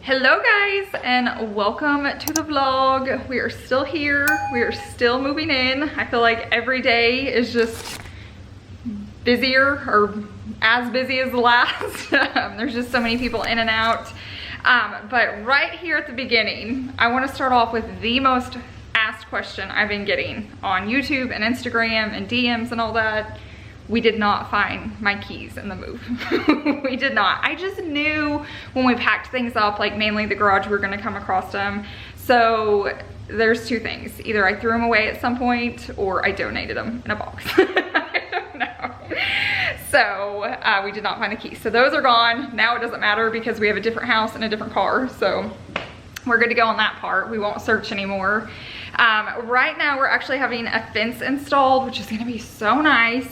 Hello guys, and welcome to the vlog. We are still here. We are still moving in. I feel like every day is just busier or as busy as the last. There's just so many people in and out. But right here at the beginning, I want to start off with the most asked question I've been getting on YouTube and Instagram and DMs and all that. We did not find my keys in the move. We did not. I just knew when we packed things up, like mainly the garage, we were gonna come across them. So there's two things. Either I threw them away at some point or I donated them in a box. I don't know. So we did not find the keys. So those are gone. Now it doesn't matter because we have a different house and a different car. So we're good to go on that part. We won't search anymore. Right now we're actually having a fence installed, which is gonna be so nice.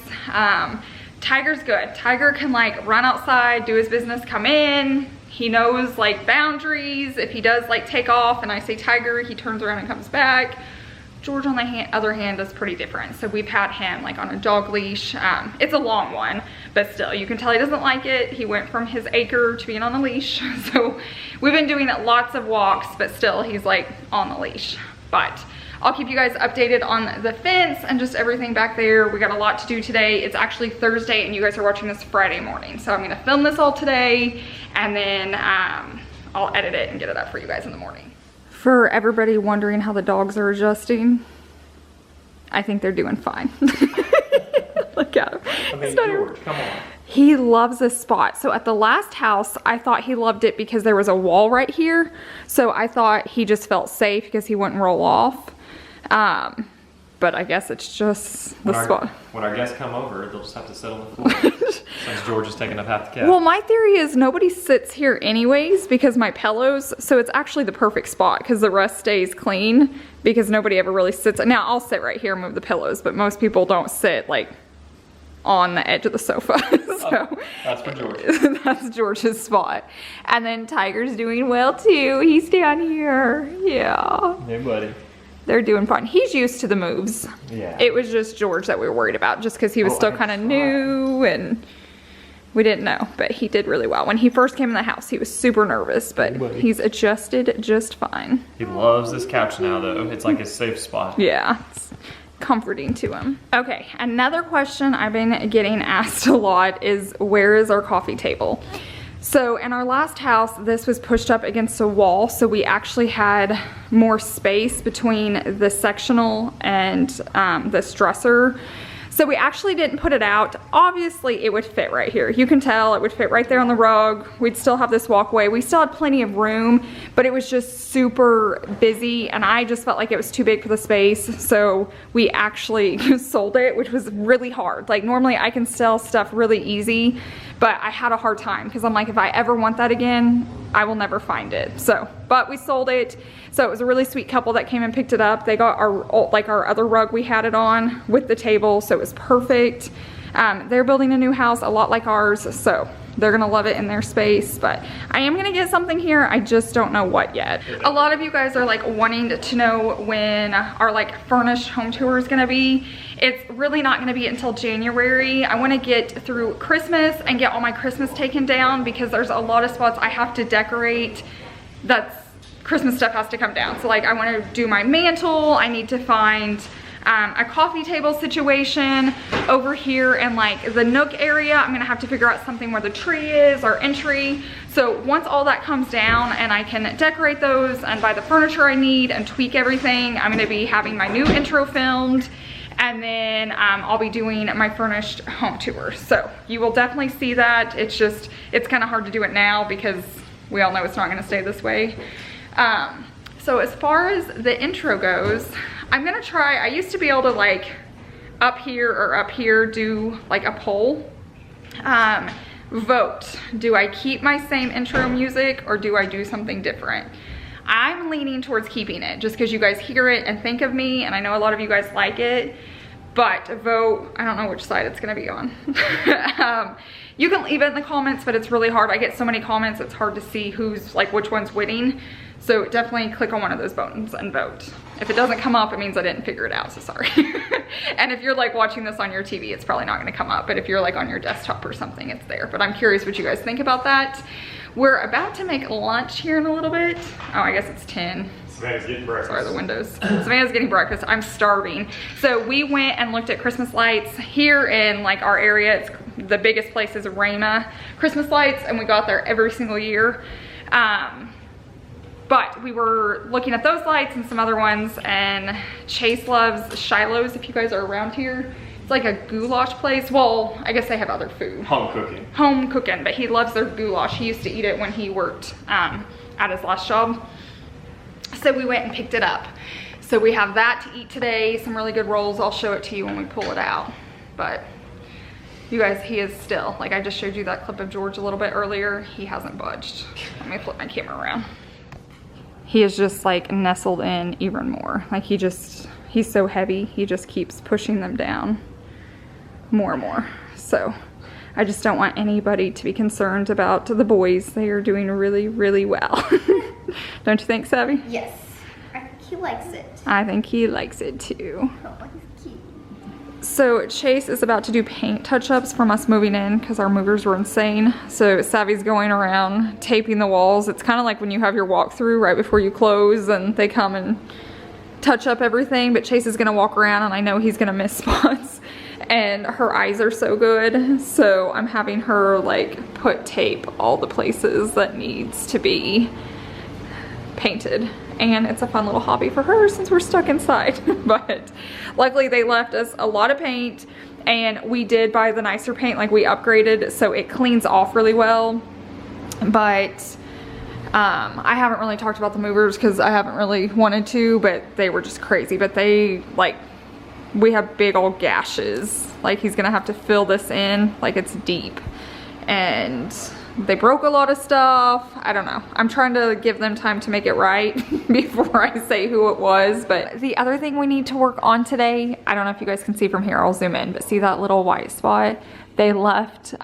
Tiger's good. Tiger can like run outside, do his business, come in. He knows like boundaries. If he does like take off and I say Tiger, he turns around and comes back. George on the other hand is pretty different. So we've had him like on a dog leash. It's a long one, but still you can tell he doesn't like it. He went from his acre to being on the leash. So we've been doing lots of walks, but still he's like on the leash. But I'll keep you guys updated on the fence and just everything back there. We got a lot to do today. It's actually Thursday and you guys are watching this Friday morning. So I'm gonna film this all today and then I'll edit it and get it up for you guys in the morning. For everybody wondering how the dogs are adjusting, I think they're doing fine. Look at him. I mean, George, come on. He loves this spot. So at the last house, I thought he loved it because there was a wall right here. So I thought he just felt safe because he wouldn't roll off. But I guess it's just the spot. When our guests come over, they'll just have to sit on the floor. Since George is taking up half the couch. Well, my theory is nobody sits here anyways because my pillows, so it's actually the perfect spot because the rest stays clean because nobody ever really sits. Now I'll sit right here and move the pillows, but most people don't sit like on the edge of the sofa. So oh, that's for George. That's George's spot. And then Tiger's doing well too. He's down here. Yeah. Hey, buddy. They're doing fine. He's used to the moves. Yeah. It was just George that we were worried about just because he was still kind of new and we didn't know, but he did really well. When he first came in the house, he was super nervous, but he's adjusted just fine. He loves this couch now though. It's like his safe spot. Yeah. It's comforting to him. Okay, another question I've been getting asked a lot is where is our coffee table? So in our last house, this was pushed up against a wall, so we actually had more space between the sectional and this dresser. So we actually didn't put it out. Obviously it would fit right here. You can tell it would fit right there on the rug. We'd still have this walkway. We still had plenty of room, but it was just super busy and I just felt like it was too big for the space. So we actually sold it, which was really hard. Like normally I can sell stuff really easy, but I had a hard time because I'm like, if I ever want that again, I will never find it. So, but we sold it. So it was a really sweet couple that came and picked it up. They got our other rug we had it on with the table, so it was perfect. They're building a new house a lot like ours, so they're gonna love it in their space, but I am gonna get something here. I just don't know what yet. A lot of you guys are like wanting to know when our like furnished home tour is gonna be. It's really not gonna be until January. I wanna get through Christmas and get all my Christmas taken down because there's a lot of spots I have to decorate. That's Christmas stuff has to come down. So like I wanna do my mantle. I need to find a coffee table situation over here in like the nook area. I'm gonna have to figure out something where the tree is, our entry. So once all that comes down and I can decorate those and buy the furniture I need and tweak everything, I'm gonna be having my new intro filmed and then I'll be doing my furnished home tour. So you will definitely see that. It's just, it's kind of hard to do it now because we all know it's not gonna stay this way. So as far as the intro goes, I'm gonna try, I used to be able to like up here or up here do like a poll. Vote, do I keep my same intro music or do I do something different? I'm leaning towards keeping it just because you guys hear it and think of me and I know a lot of you guys like it, but vote, I don't know which side it's gonna be on. You can leave it in the comments, but it's really hard. I get so many comments, it's hard to see who's like which one's winning. So definitely click on one of those buttons and vote. If it doesn't come up, it means I didn't figure it out, so sorry. And if you're like watching this on your TV, it's probably not gonna come up, but if you're like on your desktop or something, it's there. But I'm curious what you guys think about that. We're about to make lunch here in a little bit. Oh, I guess it's 10. Savannah's getting breakfast. Sorry, the windows. Savannah's getting breakfast. I'm starving. So we went and looked at Christmas lights here in like our area. It's the biggest place is Rama Christmas lights, and we got there every single year. But we were looking at those lights and some other ones, and Chase loves Shiloh's, if you guys are around here. It's like a goulash place. Well, I guess they have other food. Home cooking. Home cooking, but he loves their goulash. He used to eat it when he worked at his last job. So we went and picked it up. So we have that to eat today, some really good rolls. I'll show it to you when we pull it out. But you guys, he is still, like I just showed you that clip of George a little bit earlier, he hasn't budged. Let me flip my camera around. He is just like nestled in even more. Like he's so heavy, he just keeps pushing them down more and more. So I just don't want anybody to be concerned about the boys. They are doing really, really well. Don't you think, Savvy? Yes. I think he likes it. I think he likes it too. Oh, he's cute. So Chase is about to do paint touch-ups from us moving in because our movers were insane. So Savvy's going around taping the walls. It's kind of like when you have your walkthrough right before you close and they come and touch up everything, but Chase is gonna walk around and I know he's gonna miss spots. And her eyes are so good, so I'm having her like put tape all the places that needs to be painted. And it's a fun little hobby for her since we're stuck inside. But luckily they left us a lot of paint, and we did buy the nicer paint, like we upgraded, so it cleans off really well. But I haven't really talked about the movers because I haven't really wanted to, but they were just crazy. But they like, we have big old gashes. Like he's gonna have to fill this in, like it's deep. And they broke a lot of stuff. I don't know. I'm trying to give them time to make it right before I say who it was. But the other thing we need to work on today, I don't know if you guys can see from here, I'll zoom in, but see that little white spot? They left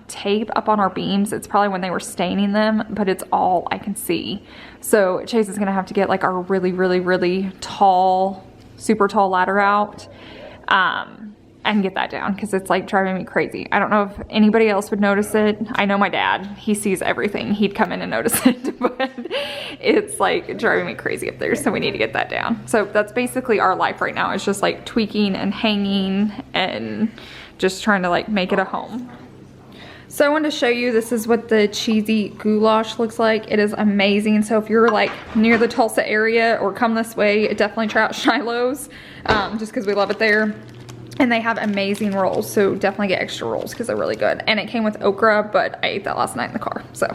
tape up on our beams. It's probably when they were staining them, but it's all I can see. So Chase is gonna have to get like our really, really, really tall, super tall ladder out and get that down because it's like driving me crazy. I don't know if anybody else would notice it. I know my dad, he sees everything. He'd come in and notice it, but it's like driving me crazy up there. So we need to get that down. So that's basically our life right now. It's just like tweaking and hanging and just trying to like make it a home. So I wanted to show you, this is what the cheesy goulash looks like. It is amazing. So if you're like near the Tulsa area or come this way, definitely try out Shiloh's just because we love it there. And they have amazing rolls, so definitely get extra rolls because they're really good. And it came with okra, but I ate that last night in the car, so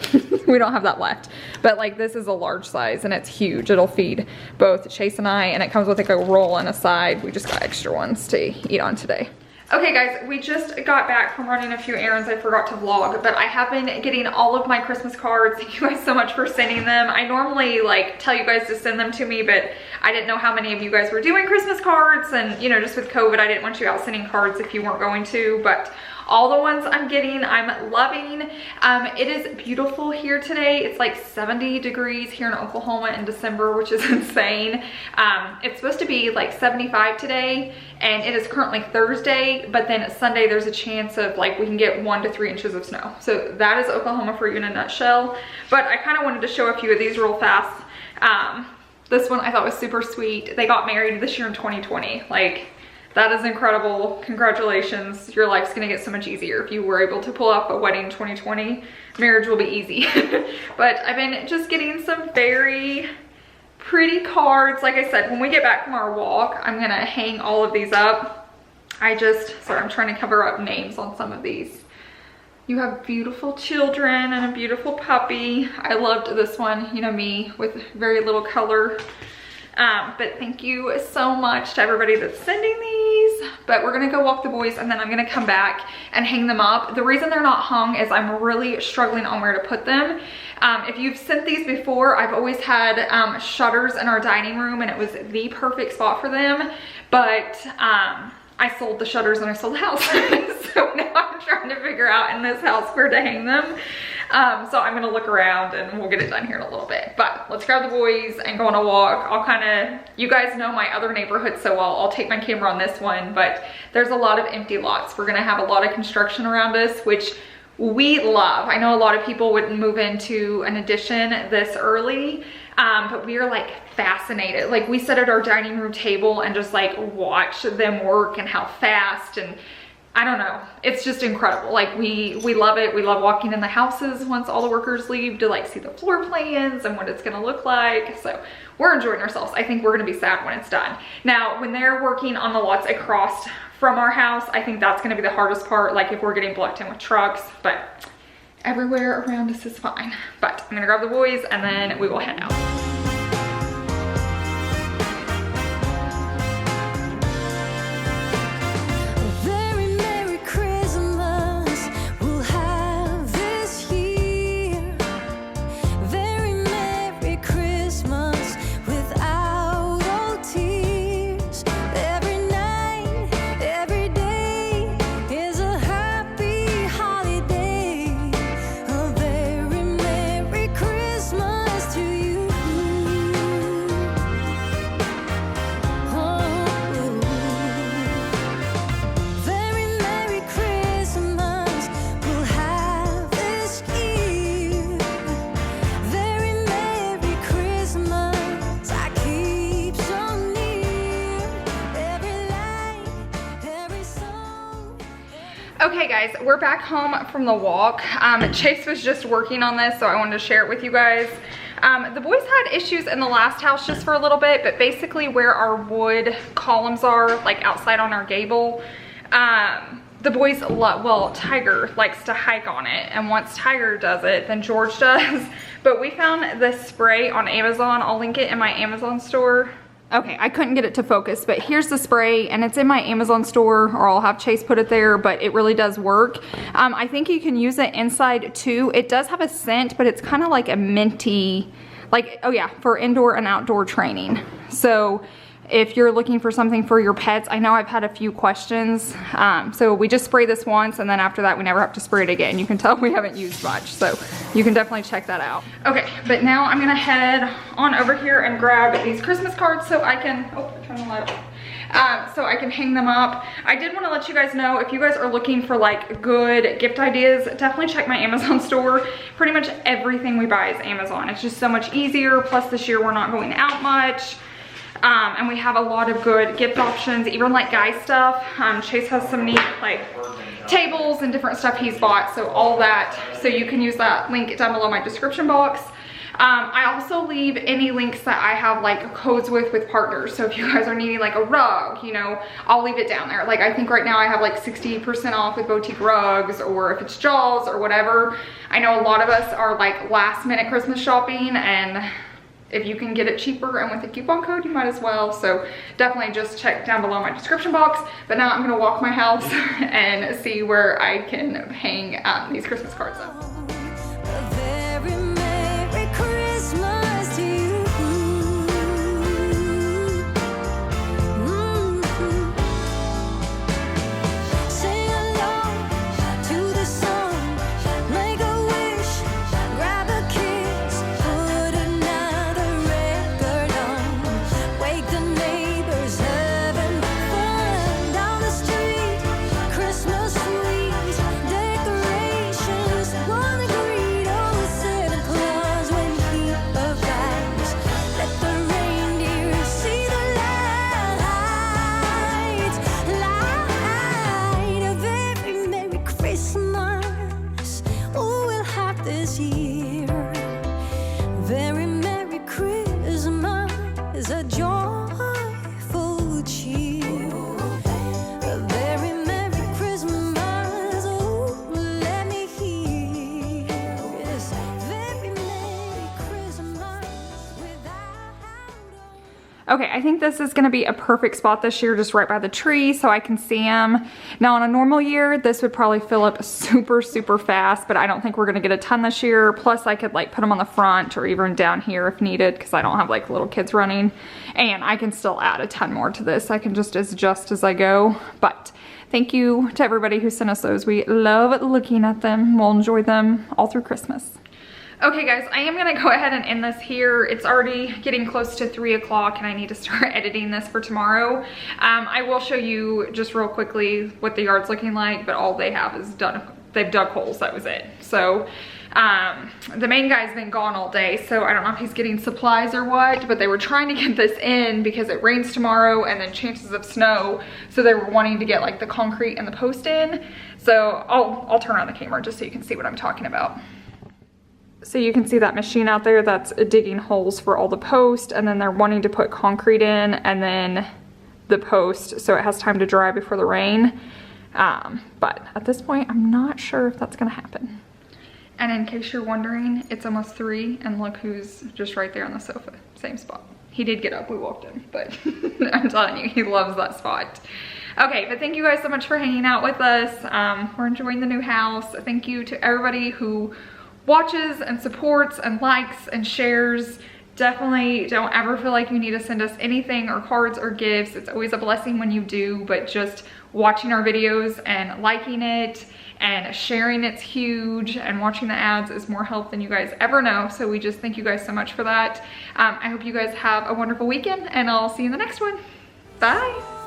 we don't have that left. But like this is a large size and it's huge. It'll feed both Chase and I, and it comes with like a roll and a side. We just got extra ones to eat on today. Okay guys, we just got back from running a few errands. I forgot to vlog, but I have been getting all of my Christmas cards. Thank you guys so much for sending them. I normally like tell you guys to send them to me, but I didn't know how many of you guys were doing Christmas cards, and you know, just with COVID, I didn't want you out sending cards if you weren't going to, but all the ones I'm getting, I'm loving. It is beautiful here today. It's like 70 degrees here in Oklahoma in December, which is insane. It's supposed to be like 75 today, and it is currently Thursday, but then Sunday there's a chance of like we can get 1 to 3 inches of snow. So that is Oklahoma for you in a nutshell. But I kind of wanted to show a few of these real fast. This one I thought was super sweet. They got married this year in 2020. Like, that is incredible. Congratulations. Your life's gonna get so much easier if you were able to pull off a wedding in 2020. Marriage will be easy. But I've been just getting some very pretty cards. Like I said, when we get back from our walk, I'm gonna hang all of these up. Sorry, I'm trying to cover up names on some of these. You have beautiful children and a beautiful puppy. I loved this one, you know me, with very little color. But thank you so much to everybody that's sending these. But we're gonna go walk the boys and then I'm gonna come back and hang them up. The reason they're not hung is I'm really struggling on where to put them. If you've sent these before, I've always had shutters in our dining room and it was the perfect spot for them. But I sold the shutters and I sold the house. So now I'm trying to figure out in this house where to hang them. So I'm gonna look around and we'll get it done here in a little bit. But let's grab the boys and go on a walk. You guys know my other neighborhood so well. I'll take my camera on this one, but there's a lot of empty lots. We're gonna have a lot of construction around us, which we love. I know a lot of people wouldn't move into an addition this early, but we are like fascinated. Like we sit at our dining room table and just like watch them work and how fast, and I don't know, it's just incredible. Like we love it. We love walking in the houses once all the workers leave to like see the floor plans and what it's gonna look like. So we're enjoying ourselves. I think we're gonna be sad when it's done. Now, when they're working on the lots across from our house, I think that's gonna be the hardest part, like if we're getting blocked in with trucks, but everywhere around us is fine. But I'm gonna grab the boys and then we will head out. Okay guys, we're back home from the walk. Chase was just working on this, so I wanted to share it with you guys. The boys had issues in the last house just for a little bit, but basically where our wood columns are, like outside on our gable, the boys love, well, Tiger likes to hike on it, and once Tiger does it, then George does. But we found this spray on Amazon. I'll link it in my Amazon store. Okay, I couldn't get it to focus, but here's the spray, and it's in my Amazon store, or I'll have Chase put it there, but it really does work. I think you can use it inside too. It does have a scent, but it's kind of like a minty, like, oh yeah, for indoor and outdoor training. So if you're looking for something for your pets, I know I've had a few questions. So we just spray this once, and then after that we never have to spray it again. You can tell we haven't used much, so you can definitely check that out. Okay, but now I'm gonna head on over here and grab these Christmas cards so I can, oh, turn the light off. So I can hang them up. I did want to let you guys know, if you guys are looking for like good gift ideas, definitely check my Amazon store. Pretty much everything we buy is Amazon. It's just so much easier. Plus this year we're not going out much. And we have a lot of good gift options, even like guy stuff. Chase has some neat like tables and different stuff he's bought, so all that. So you can use that link down below my description box. I also leave any links that I have like codes with partners. So if you guys are needing like a rug, you know, I'll leave it down there. Like I think right now I have like 60% off with Boutique Rugs, or if it's Jaws or whatever. I know a lot of us are like last minute Christmas shopping, and if you can get it cheaper and with a coupon code, you might as well. So definitely just check down below my description box. But now I'm gonna walk my house and see where I can hang these Christmas cards up. Okay, I think this is gonna be a perfect spot this year, just right by the tree so I can see them. Now on a normal year, this would probably fill up super, super fast, but I don't think we're gonna get a ton this year. Plus I could like put them on the front or even down here if needed, because I don't have like little kids running. And I can still add a ton more to this. I can just adjust as I go. But thank you to everybody who sent us those. We love looking at them. We'll enjoy them all through Christmas. Okay guys, I am gonna go ahead and end this here. It's already getting close to 3 o'clock and I need to start editing this for tomorrow. I will show you just real quickly what the yard's looking like, but all they have is done they've dug holes, that was it. So the main guy's been gone all day, so I don't know if he's getting supplies or what, but they were trying to get this in because it rains tomorrow and then chances of snow, so they were wanting to get like the concrete and the post in. So I'll turn on the camera just so you can see what I'm talking about. So you can see that machine out there that's digging holes for all the posts, and then they're wanting to put concrete in and then the post so it has time to dry before the rain. But at this point, I'm not sure if that's gonna happen. And in case you're wondering, it's almost 3, and look who's just right there on the sofa, same spot. He did get up, we walked in, but I'm telling you, he loves that spot. Okay, but thank you guys so much for hanging out with us. We're enjoying the new house. Thank you to everybody who watches and supports and likes and shares. Definitely don't ever feel like you need to send us anything or cards or gifts. It's always a blessing when you do, but just watching our videos and liking it and sharing it's huge, and watching the ads is more help than you guys ever know. So we just thank you guys so much for that. I hope you guys have a wonderful weekend, and I'll see you in the next one. Bye.